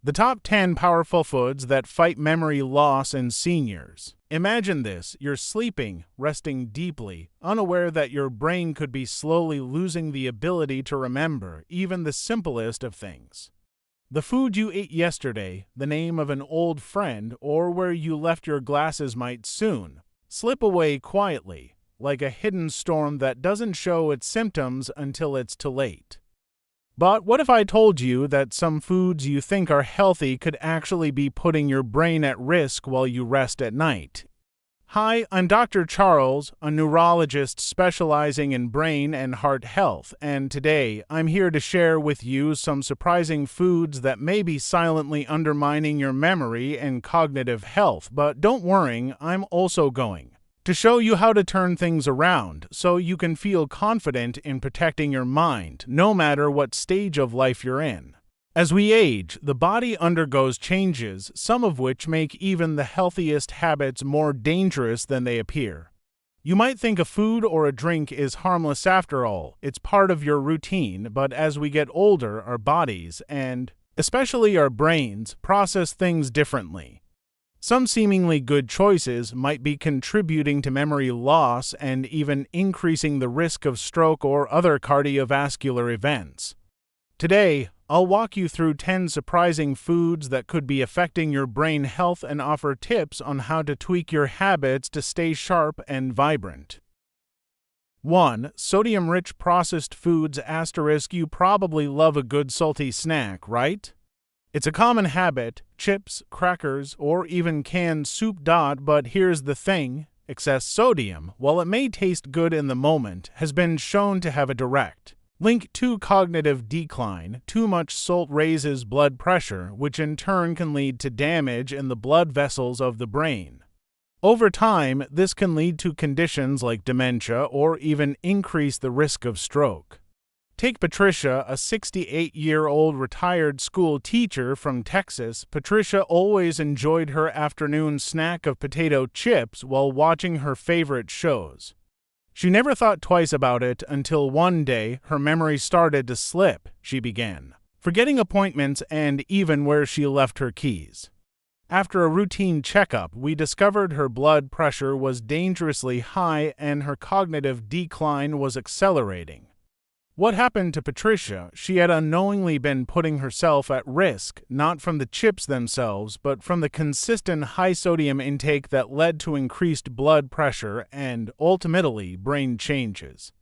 The top 10 powerful foods that fight memory loss in seniors. Imagine this: you're sleeping, resting deeply, unaware that your brain could be slowly losing the ability to remember even the simplest of things. The food you ate yesterday, the name of an old friend, or where you left your glasses might soon slip away quietly, like a hidden storm that doesn't show its symptoms until it's too late. But what if I told you that some foods you think are healthy could actually be putting your brain at risk while you rest at night? Hi, I'm Dr. Charles, a neurologist specializing in brain and heart health, and today I'm here to share with you some surprising foods that may be silently undermining your memory and cognitive health. But don't worry, I'm also going to show you how to turn things around so you can feel confident in protecting your mind, no matter what stage of life you're in. As we age, the body undergoes changes, some of which make even the healthiest habits more dangerous than they appear. You might think a food or a drink is harmless after all. It's part of your routine, but as we get older, our bodies, and especially our brains, process things differently. Some seemingly good choices might be contributing to memory loss and even increasing the risk of stroke or other cardiovascular events. Today, I'll walk you through 10 surprising foods that could be affecting your brain health and offer tips on how to tweak your habits to stay sharp and vibrant. 1. Sodium-rich processed foods *. You probably love a good salty snack, right? It's a common habit: chips, crackers, or even canned soup. But here's the thing: excess sodium, while it may taste good in the moment, has been shown to have a direct link to cognitive decline. Too much salt raises blood pressure, which in turn can lead to damage in the blood vessels of the brain. Over time, this can lead to conditions like dementia or even increase the risk of stroke. Take Patricia, a 68-year-old retired school teacher from Texas. Patricia always enjoyed her afternoon snack of potato chips while watching her favorite shows. She never thought twice about it until one day her memory started to slip. She began forgetting appointments and even where she left her keys. After a routine checkup, we discovered her blood pressure was dangerously high and her cognitive decline was accelerating. What happened to Patricia? She had unknowingly been putting herself at risk, not from the chips themselves, but from the consistent high sodium intake that led to increased blood pressure and, ultimately, brain changes.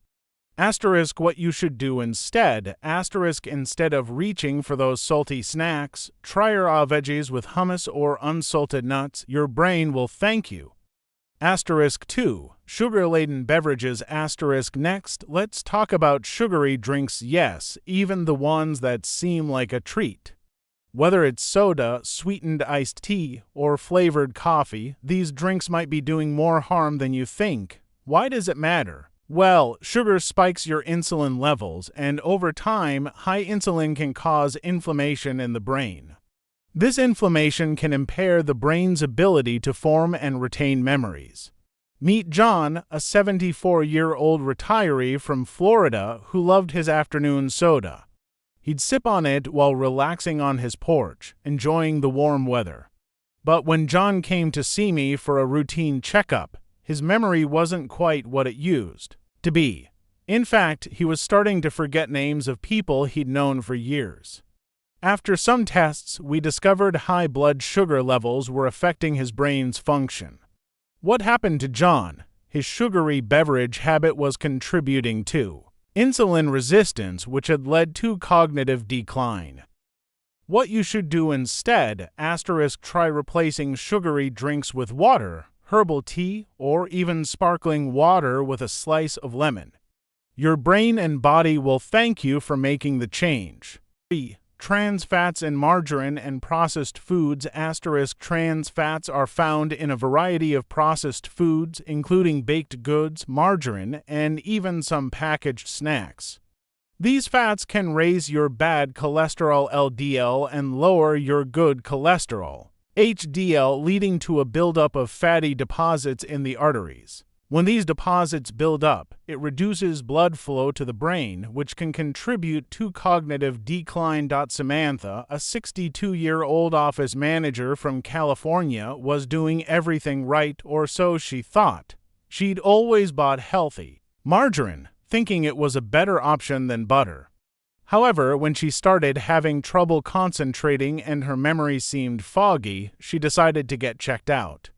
What you should do instead. Instead of reaching for those salty snacks, try your veggies with hummus or unsalted nuts. Your brain will thank you. 2. Sugar-laden beverages *. Next, let's talk about sugary drinks. Yes, even the ones that seem like a treat. Whether it's soda, sweetened iced tea, or flavored coffee, these drinks might be doing more harm than you think. Why does it matter? Well, sugar spikes your insulin levels, and over time, high insulin can cause inflammation in the brain. This inflammation can impair the brain's ability to form and retain memories. Meet John, a 74-year-old retiree from Florida who loved his afternoon soda. He'd sip on it while relaxing on his porch, enjoying the warm weather. But when John came to see me for a routine checkup, his memory wasn't quite what it used to be. In fact, he was starting to forget names of people he'd known for years. After some tests, we discovered high blood sugar levels were affecting his brain's function. What happened to John? His sugary beverage habit was contributing to insulin resistance, which had led to cognitive decline. What you should do instead: try replacing sugary drinks with water, herbal tea, or even sparkling water with a slice of lemon. Your brain and body will thank you for making the change. 3. Trans fats in margarine and processed foods *. Trans fats are found in a variety of processed foods, including baked goods, margarine, and even some packaged snacks. These fats can raise your bad cholesterol (LDL) and lower your good cholesterol (HDL), leading to a buildup of fatty deposits in the arteries. When these deposits build up, it reduces blood flow to the brain, which can contribute to cognitive decline. Samantha, a 62-year-old office manager from California, was doing everything right, or so she thought. She'd always bought healthy margarine, thinking it was a better option than butter. However, when she started having trouble concentrating and her memory seemed foggy, she decided to get checked out.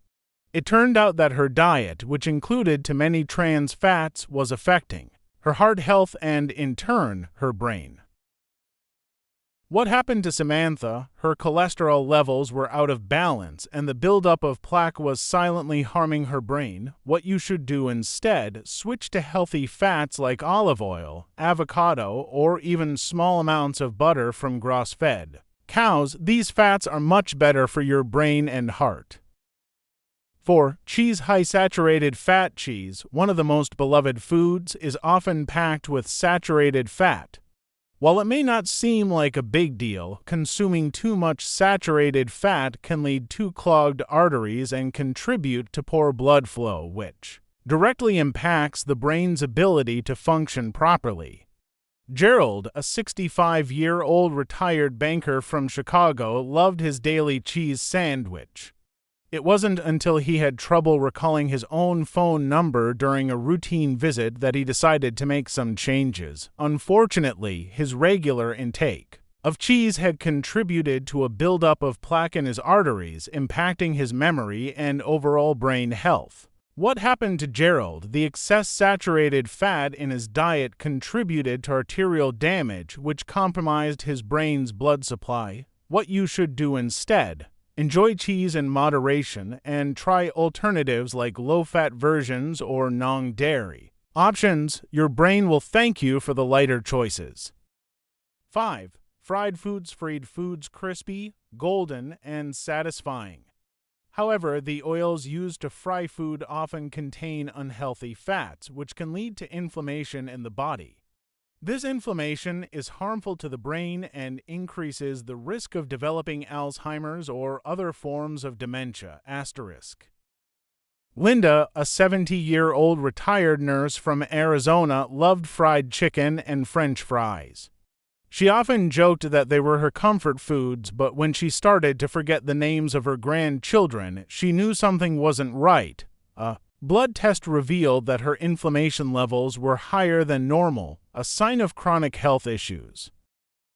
It turned out that her diet, which included too many trans fats, was affecting her heart health and, in turn, her brain. What happened to Samantha? Her cholesterol levels were out of balance, and the buildup of plaque was silently harming her brain. What you should do instead: switch to healthy fats like olive oil, avocado, or even small amounts of butter from grass-fed cows. These fats are much better for your brain and heart. 4. Cheese. High saturated fat cheese, one of the most beloved foods, is often packed with saturated fat. While it may not seem like a big deal, consuming too much saturated fat can lead to clogged arteries and contribute to poor blood flow, which directly impacts the brain's ability to function properly. Gerald, a 65-year-old retired banker from Chicago, loved his daily cheese sandwich. It wasn't until he had trouble recalling his own phone number during a routine visit that he decided to make some changes. Unfortunately, his regular intake of cheese had contributed to a buildup of plaque in his arteries, impacting his memory and overall brain health. What happened to Gerald? The excess saturated fat in his diet contributed to arterial damage, which compromised his brain's blood supply. What you should do instead: enjoy cheese in moderation and try alternatives like low-fat versions or non-dairy options. Your brain will thank you for the lighter choices. 5. Fried foods. Fried foods crispy, golden, and satisfying. However, the oils used to fry food often contain unhealthy fats, which can lead to inflammation in the body. This inflammation is harmful to the brain and increases the risk of developing Alzheimer's or other forms of dementia. Linda, a 70-year-old retired nurse from Arizona, loved fried chicken and French fries. She often joked that they were her comfort foods, but when she started to forget the names of her grandchildren, she knew something wasn't right. A blood test revealed that her inflammation levels were higher than normal, a sign of chronic health issues.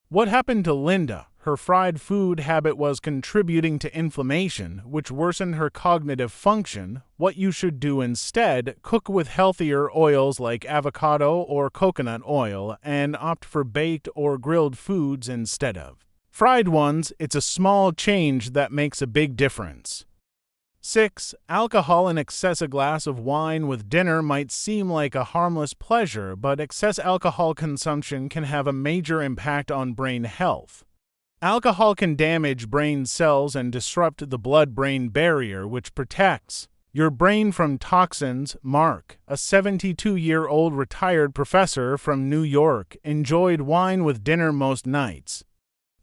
What happened to Linda? Her fried food habit was contributing to inflammation, which worsened her cognitive function. What you should do instead: cook with healthier oils like avocado or coconut oil, and opt for baked or grilled foods instead of fried ones. It's a small change that makes a big difference. 6. Alcohol in excess. A glass of wine with dinner might seem like a harmless pleasure, but excess alcohol consumption can have a major impact on brain health. Alcohol can damage brain cells and disrupt the blood-brain barrier, which protects your brain from toxins. Mark, a 72-year-old retired professor from New York, enjoyed wine with dinner most nights.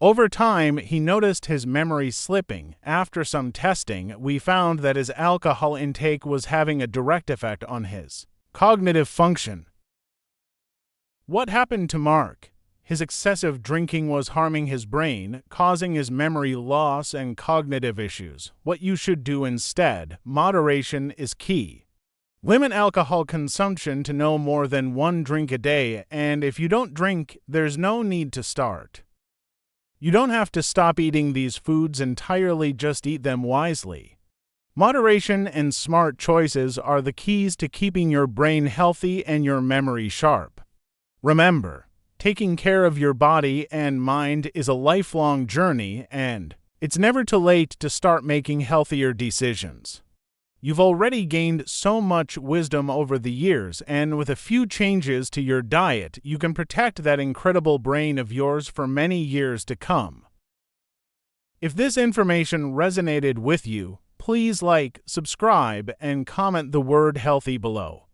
Over time, he noticed his memory slipping. After some testing, we found that his alcohol intake was having a direct effect on his cognitive function. What happened to Mark? His excessive drinking was harming his brain, causing his memory loss and cognitive issues. What you should do instead: moderation is key. Limit alcohol consumption to no more than 1 drink a day, and if you don't drink, there's no need to start. You don't have to stop eating these foods entirely, just eat them wisely. Moderation and smart choices are the keys to keeping your brain healthy and your memory sharp. Remember, taking care of your body and mind is a lifelong journey, and it's never too late to start making healthier decisions. You've already gained so much wisdom over the years, and with a few changes to your diet, you can protect that incredible brain of yours for many years to come. If this information resonated with you, please like, subscribe, and comment the word healthy below.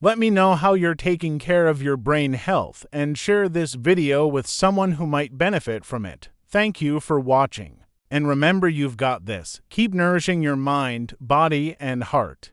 Let me know how you're taking care of your brain health, and share this video with someone who might benefit from it. Thank you for watching. And remember, you've got this. Keep nourishing your mind, body, and heart.